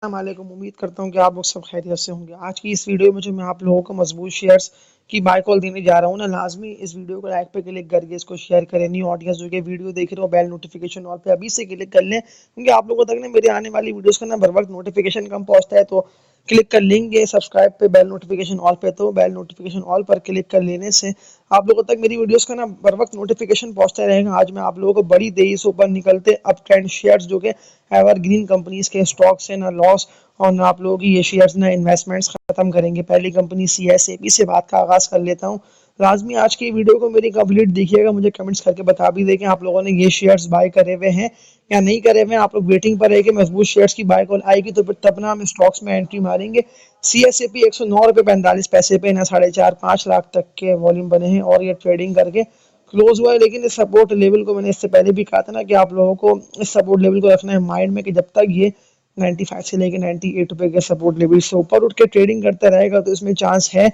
वालेकुम। उम्मीद करता हूँ कि आप लोग सब खैरियत से होंगे। आज की इस वीडियो में जो मैं आप लोगों को मजबूत शेयर्स की बाय कॉल देने जा रहा हूँ ना, लाजमी इस वीडियो को लाइक पे क्लिक करके इसको शेयर करें। न्यू ऑडियंस जो कि वीडियो देख रहे हो, बेल नोटिफिकेशन ऑल पे अभी से क्लिक कर लें, क्योंकि आप लोगों तक ना मेरे आने वाली वीडियोस का ना बर वक्त नोटिफिकेशन कम पहुंचता है। तो क्लिक कर लेंगे सब्सक्राइब पे, बेल नोटिफिकेशन ऑल पे, तो बेल नोटिफिकेशन ऑल पर क्लिक कर लेने से आप लोगों तक मेरी वीडियोस का ना बर वक्त नोटिफिकेशन पहुंचता रहेगा। आज मैं आप लोगों को बड़ी तेजी से ऊपर निकलते अप ट्रेंड शेयर्स जो कि एवरग्रीन कंपनीज के स्टॉक्स है ना लॉस, और ना आप लोगों की ये शेयर्स ना इन्वेस्टमेंट्स खत्म करेंगे। पहली कंपनी सीएसएपी से बात का आगाज कर लेता हूँ। लाजमी आज की वीडियो को मेरी कंप्लीट देखिएगा, मुझे कमेंट्स करके बता भी दें आप लोगों ने ये शेयर्स बाय करे हुए हैं या नहीं करे हुए हैं। आप लोग वेटिंग पर है कि मजबूत शेयर्स की बाय कॉल आएगी तो फिर तब ना हम स्टॉक्स में एंट्री मारेंगे। सीएसएपी 109 रुपये 45 पैसे पे ना 4.5 5 लाख तक के वॉल्यूम बने हैं और ये ट्रेडिंग करके क्लोज हुआ है। लेकिन इस सपोर्ट लेवल को मैंने इससे पहले भी कहा था ना कि आप लोगों को इस सपोर्ट लेवल को रखना है माइंड में कि जब तक ये 95 से लेके 98 रुपए के सपोर्ट लेवल से ऊपर उठ के ट्रेडिंग करता रहेगा तो इसमें चांस है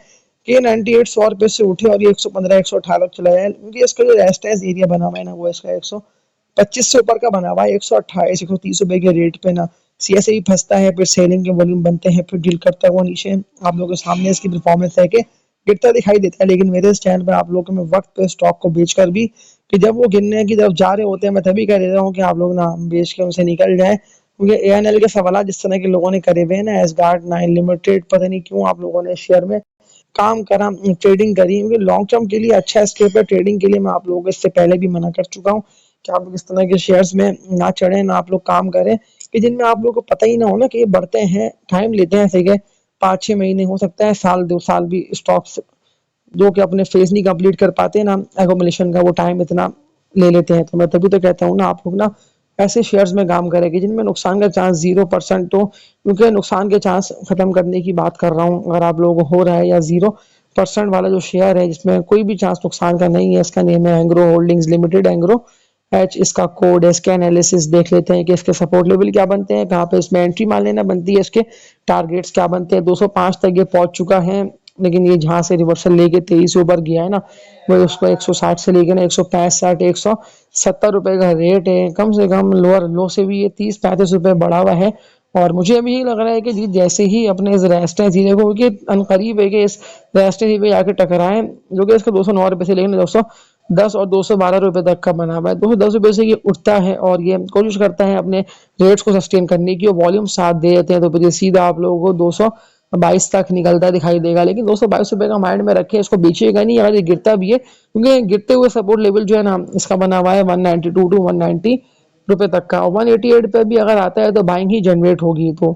कि 98 100 रुपए से उठे और ये 115 118 चला जाए, क्योंकि इसका जो रेजिस्टेंस एरिया बना हुआ है ना वो इसका 125 से ऊपर का बना हुआ है। 128 130 रुपए के रेट पे ना सीएसए भी फंसता है, फिर सेलिंग के वॉल्यूम बनते हैं, फिर डील करता हुआ नीचे आप लोगों के सामने इसकी परफॉर्मेंस है कि गिरता दिखाई देता है। लेकिन मेरे स्टैंड पर आप लोगों को मैं वक्त पे स्टॉक को बेचकर भी कि जब वो गिरने की तरफ जा रहे होते हैं मैं तभी कह देता हूँ कि आप लोग ना बेच के उनसे निकल जाए, क्योंकि एएनएल के सवाल जिस तरह के लोगों ने करे हुए हैं ना, एसगार्ड 9 लिमिटेड, पता नहीं क्यों आप लोगों ने शेयर में काम करा, ट्रेडिंग करी, क्योंकि लॉन्ग टर्म के लिए अच्छा स्टेप है। ट्रेडिंग के लिए मैं आप लोगों को इससे पहले भी मना कर चुका हूँ कि आप लोग इस तरह के शेयर्स में ना चढ़े, ना आप लोग काम करें कि जिनमें आप लोगों को पता ही ना हो ना कि ये बढ़ते हैं, टाइम लेते हैं। सही है, 5 6 महीने हो सकता है, साल 2 साल भी स्टॉक्स जो कि अपने फेज नहीं कंप्लीट कर पाते ना एकोमोलेशन का, वो टाइम इतना ले लेते हैं। तो मैं तभी तो कहता हूँ ना आप लोग ना ऐसे शेयर्स में काम करेंगे जिनमें नुकसान का चांस 0% हो, क्योंकि नुकसान के चांस खत्म करने की बात कर रहा हूँ। अगर आप लोगों को हो रहा है या 0% वाला जो शेयर है जिसमें कोई भी चांस नुकसान का नहीं है, इसका नेम है Engro holdings limited, Engro H इसका कोड है। इसके एनालिसिस देख लेते हैं कि इसके सपोर्ट लेवल क्या बनते हैं, कहाँ पे इसमें एंट्री मान लेना बनती है, इसके टारगेट्स क्या बनते हैं। 205 तक ये पहुंच चुका है, लेकिन ये जहां से रिवर्सल लेके 23 ऊपर गया है ना, वो उसको 160 से लेके ना 165 170 रुपए का रेट है। कम से कम लोअर लो से भी ये 30 35 रुपए बढ़ा हुआ है। और मुझे अभी यही लग रहा है कि जी जैसे ही अपने इस रेजिस्टेंस एरिया को कि अनकरीब है कि इस रेजिस्टेंस एरिया पे जाके टकराए, जो कि इसका 209 रुपए से लेकिन 210 और 212 रुपए तक का बना हुआ है। 210 रुपए से ये उठता है और ये कोशिश करता है अपने रेट्स को सस्टेन करने की, और वॉल्यूम साथ दे देते हैं तो फिर ये सीधा आप लोगों को 222 तक निकलता दिखाई देगा। लेकिन 222 रुपए का माइंड में रखे, इसको बेचिएगा नहीं अगर ये गिरता भी है, क्योंकि गिरते हुए सपोर्ट लेवल जो है ना इसका बना हुआ है 192 टू 190 रुपए तक का। 188 पे भी अगर आता है तो बाइंग ही जनरेट होगी। तो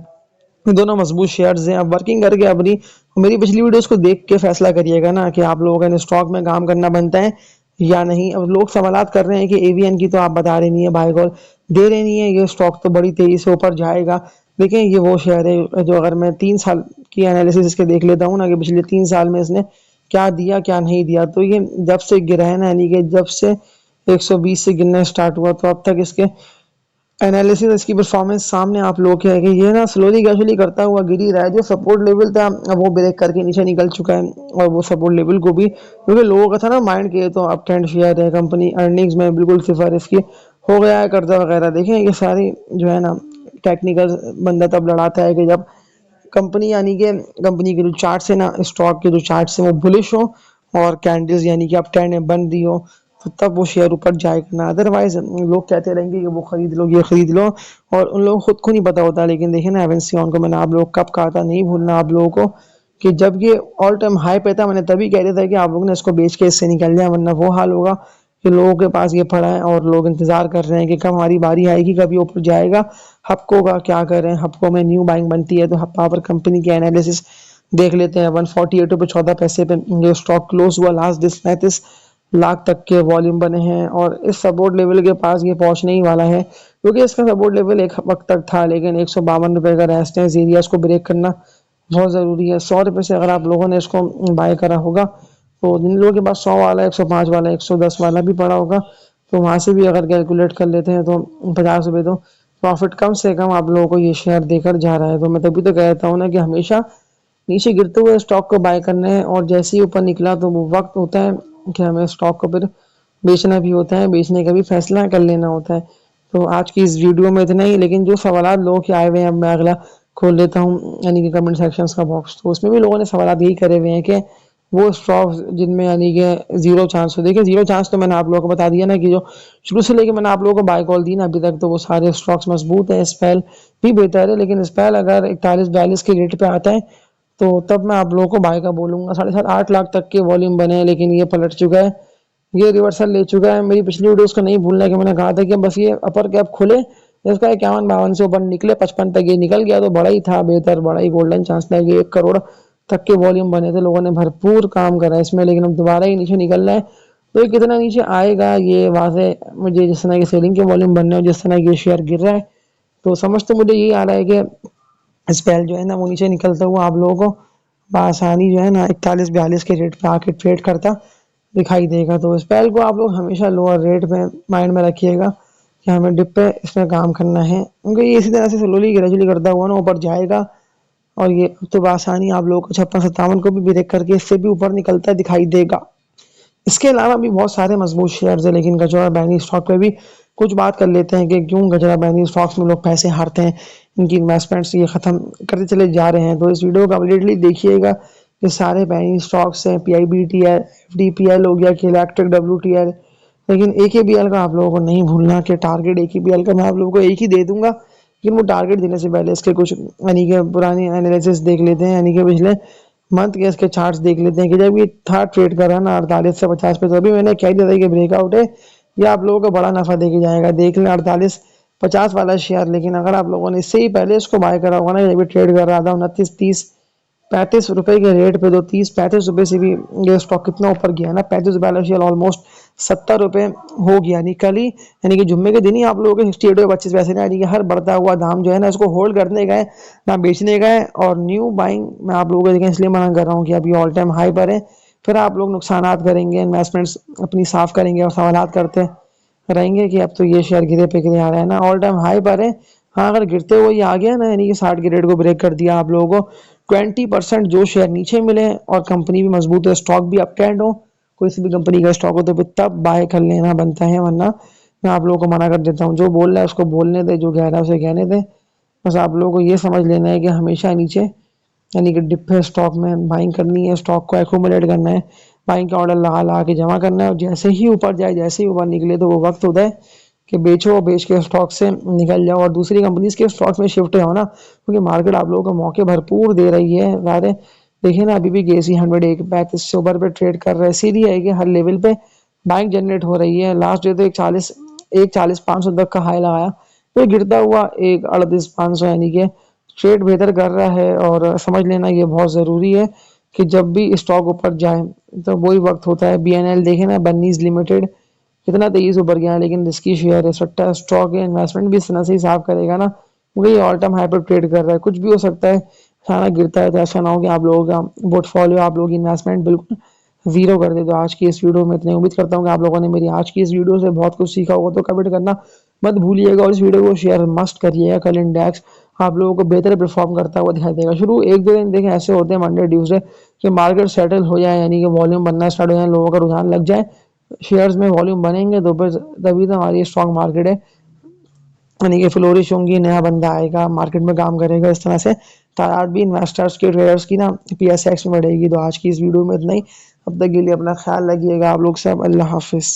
दोनों मजबूत शेयर्स हैं। अब वर्किंग करके अपनी मेरी पिछली वीडियोस को देख के फैसला करिएगा ना कि आप लोगों का स्टॉक में काम करना बनता है या नहीं। अब लोग सवालात कर रहे हैं कि एवीएन की तो आप बता रही नहीं है, बाय कॉल दे रही नहीं है, ये स्टॉक तो बड़ी तेजी से ऊपर जाएगा। देखिए ये वो शेयर है जो अगर मैं 3 साल की एनालिसिस इसके देख लेता हूँ ना कि पिछले 3 साल में इसने क्या दिया क्या नहीं दिया, तो ये जब से गिरा है ना, यानी कि जब से 120 से गिरना स्टार्ट हुआ तो अब तक इसके एनालिसिस इसकी परफॉर्मेंस सामने आप लोग के है कि ये ना स्लोली ग्रेजुअली करता हुआ गिर ही रहा है। जो सपोर्ट लेवल था वो ब्रेक करके नीचे निकल चुका है, और वो सपोर्ट लेवल को भी, क्योंकि लोगों का था ना माइंड के तो अप ट्रेंड शेयर है, कंपनी अर्निंग्स में बिल्कुल सिफर इसकी हो गया है, कर्जा वगैरह। देखें ये सारी जो है ना टेक्निकल बंदा तब लड़ाता है कि जब कंपनी यानी कि कंपनी के जो चार्ट्स है ना, स्टॉक के जो चार्ट्स हैं वो बुलिश हो और कैंडल्स यानी कि अप ट्रेंड में बन दी हो, तो तब वो शेयर ऊपर जाएगा ना। अदरवाइज लोग कहते रहेंगे कि वो खरीद लो ये खरीद लो, और उन लोगों को खुद को नहीं पता होता। लेकिन देखिए ना एवेंसियन को मैंने आप लोग कब कहा था, नहीं भूलना आप लोगों को, कि जब ये ऑल टाइम हाई पे था मैंने तभी कह दिया था कि आप लोग ने इसको बेच के इससे निकल जाए, वरना वो हाल होगा कि लोगों के पास ये पड़ा है और लोग इंतजार कर रहे हैं कि कब हमारी बारी आएगी, कब ये ऊपर जाएगा। हप्को का क्या करें, हप्को में न्यू बाइंग बनती है तो हप्पा पर कंपनी की एनालिसिस देख लेते हैं। 148 रुपये 14 पैसे पे जो स्टॉक क्लोज हुआ लास्ट 35 लाख तक के वॉल्यूम बने हैं, और इस सपोर्ट लेवल के पास ये पहुंचने ही वाला है, क्योंकि इसका सपोर्ट लेवल एक वक्त तक था। लेकिन 152 रुपये का रेजिस्टेंस एरिया इसको ब्रेक करना बहुत ज़रूरी है। 100 रुपये से अगर आप लोगों ने इसको बाय करा होगा तो जिन लोगों के पास 100 वाला 105 वाला 110 वाला भी पड़ा होगा, तो वहां से भी अगर कैलकुलेट कर लेते हैं तो 50 रुपये तो प्रॉफिट कम से कम आप लोगों को ये शेयर देकर जा रहा है। तो मैं तभी तो कहता हूँ ना कि हमेशा नीचे गिरते हुए स्टॉक को बाय करना है, और जैसे ही ऊपर निकला तो वो वक्त होता है कि हमें स्टॉक को फिर बेचना भी होता है, बेचने का भी फैसला कर लेना होता है। तो आज की इस वीडियो में इतना ही, लेकिन जो सवाल लोगों के आए हुए हैं अब मैं अगला खोल लेता हूँ यानी कि कमेंट सेक्शंस का बॉक्स, तो उसमें भी लोगों ने सवाल यही करे हुए हैं कि वो स्टॉक्स जिनमें यानी कि ज़ीरो चांस हो। देखिए ज़ीरो चांस तो मैंने आप लोगों को बता दिया ना कि जो शुरू से लेके मैंने आप लोगों को बाय कॉल दी ना अभी तक, तो वो सारे स्टॉक्स मजबूत हैं। स्पेल भी बेहतर है, लेकिन स्पेल अगर 41-42 के रेट पे आता है तो तब मैं आप लोगों को बाय का बोलूँगा। 7.5-8 लाख तक के वॉल्यूम बने हैं, लेकिन ये पलट चुका है, ये रिवर्सल ले चुका है। मेरी पिछली वीडियोस को नहीं भूलना कि मैंने कहा था कि बस ये अपर कैप खुले, इसका 51-52 से ऊपर निकले, 55 तक ये निकल गया तो बड़ा ही था बेहतर, बड़ा ही गोल्डन चांस था कि 1 करोड़ तक के वॉल्यूम बने थे। लोगों ने भरपूर काम करा है इसमें, लेकिन अब दोबारा ही नीचे निकल रहा है। तो ये कितना नीचे आएगा ये वहां से मुझे जिस तरह के सेलिंग के वॉल्यूम बनने और जिस तरह की शेयर गिर रहा है, तो समझ तो मुझे यही आ रहा है कि स्पेल जो है ना वो नीचे निकलता हुआ आप लोगों को बआसानी जो है ना 41-42 के रेट पे आके ट्रेड करता दिखाई देगा। तो स्पेल को आप लोग हमेशा लोअर रेट पे माइंड में रखिएगा कि हमें डिप पे इसमें काम करना है, क्योंकि ये इसी तरह से स्लोली ग्रेजुअली करता हुआ ना ऊपर जाएगा और ये तो बआसानी आप लोगों को 56-57 को भी ब्रेक करके इससे भी ऊपर निकलता दिखाई देगा। इसके अलावा भी बहुत सारे मजबूत शेयर्स है, लेकिन गजरा बैनी स्टॉक पे भी कुछ बात कर लेते हैं कि क्यों गजरा बैनी स्टॉक्स में लोग पैसे हारते हैं, इनकी इन्वेस्टमेंट्स ये खत्म करते चले जा रहे हैं। तो इस वीडियो को कंप्लीटली देखिएगा। ये सारे बैनी स्टॉक्स हैं, PIBTL, FDPL हो गया, इलेक्ट्रिक WTL, लेकिन AKBL का आप लोगों को नहीं भूलना कि टारगेट AKBL का मैं आप लोगों को एक ही दे दूंगा, लेकिन वो टारगेट देने से पहले इसके कुछ यानी कि पुरानी एनालिसिस देख लेते हैं, यानी कि पिछले मंथ के इसके चार्ट्स देख लेते हैं कि जब ये था ट्रेड कर रहा ना 48 से 50 पे, तो अभी मैंने कह दिया था कि ब्रेकआउट है, ये आप लोगों को बड़ा नफा देके जाएगा। देख लें 48-50 वाला शेयर, लेकिन अगर आप लोगों ने इससे ही पहले इसको बाय करा होगा ना, जब ट्रेड कर रहा था 29-30-35 रुपए के रेट पे, तो 30-35 रुपए से भी ये स्टॉक कितना ऊपर गया ना, 35 रुपए वाला शेयर ऑलमोस्ट 70 रुपए हो गया। यानी कल ही यानी कि जुम्मे के दिन ही आप लोगों के 68 रुपए 25 पैसे ने, यानी कि हर बढ़ता हुआ दाम जो है ना इसको होल्ड करने का है ना बेचने का है। और न्यू बाइंग मैं आप लोगों को देखें इसलिए मना कर रहा हूँ कि अभी ऑल टाइम हाई पर है, फिर आप लोग नुकसानात करेंगे, इन्वेस्टमेंट्स अपनी साफ करेंगे और सवालात करते रहेंगे कि अब तो ये शेयर गिरे पे गिरे आ रहा है ना, ऑल टाइम हाई पर है। हाँ अगर गिरते हुए ये आ गया ना, यानी कि 60 के रेट को ब्रेक कर दिया आप लोगों को, 20% जो शेयर नीचे मिले और कंपनी भी मजबूत है, स्टॉक भी अप ट्रेंड हो, कोई सी भी कंपनी का स्टॉक हो, तो फिर तब बाय कर लेना बनता है, वरना मैं आप लोगों को मना कर देता हूँ। जो बोल रहा है उसको बोलने दे, जो कह रहा है उसे कहने दे। बस आप लोगों को ये समझ लेना है कि हमेशा नीचे यानी कि डिप है स्टॉक में बाइंग करनी है, स्टॉक को एक्यूमुलेट करना है, बाइंग का ऑर्डर लगा लगा के जमा करना है, और जैसे ही ऊपर जाए, जैसे ही ऊपर निकले, तो वो वक्त होता है कि बेचो और बेच के स्टॉक से निकल जाओ और दूसरी कंपनीज के स्टॉक्स में शिफ्ट हो ना, क्योंकि मार्केट आप लोगों को मौके भरपूर दे रही है सारे। देखिए ना अभी भी गेसी 101-35 से ऊपर पे ट्रेड कर रहा है, सीधी है कि हर लेवल पे बाइंग जनरेट हो रही है। लास्ट डे तो 140-500 तक का हाई लगाया, तो गिरता हुआ 138-500, यानी कि ट्रेड बेहतर कर रहा है। और समझ लेना ये बहुत ज़रूरी है कि जब भी स्टॉक ऊपर जाए तो वही वक्त होता है। BNL देखे ना, बन्नीज लिमिटेड कितना तेजी से ऊपर गया है, लेकिन रिस्की शेयर है, सट्टा स्टॉक है, इन्वेस्टमेंट भी इस तरह से ही साफ करेगा ना, क्योंकि ये ऑल टाइम हाई पर ट्रेड कर रहा है, कुछ भी हो सकता है। अचानक गिरता है तो ऐसा ना हो कि आप लोगों का पोर्टफोलियो, आप लोगों की इन्वेस्टमेंट बिल्कुल जीरो कर दे। तो आज की इस वीडियो में इतनी उम्मीद करता हूँ कि आप लोगों ने मेरी आज की इस वीडियो से बहुत कुछ सीखा होगा, तो कमेंट करना मत भूलिएगा और इस वीडियो को शेयर मस्ट करिएगा। कल इंडेक्स आप लोगों को बेहतर परफॉर्म करता हुआ दिखाई देगा। शुरू 1-2 दिन देखें ऐसे होते हैं मंडे ट्यूसडे कि मार्केट सेटल हो जाए, यानी कि वॉल्यूम बनना स्टार्ट हो जाए, लोगों का रुझान लग जाए, शेयर्स में वॉल्यूम बनेंगे, तो फिर तभी तो हमारी स्ट्रॉन्ग मार्केट है, यानी कि फ्लोरिश होंगी, नया बंदा आएगा मार्केट में काम करेगा। इस तरह से तादाद भी इन्वेस्टर्स की, ट्रेडर्स की ना PSX में बढ़ेगी। तो आज की इस वीडियो में इतना ही, अब तक के लिए अपना ख्याल रखिएगा आप लोग सब। अल्लाह हाफिज़।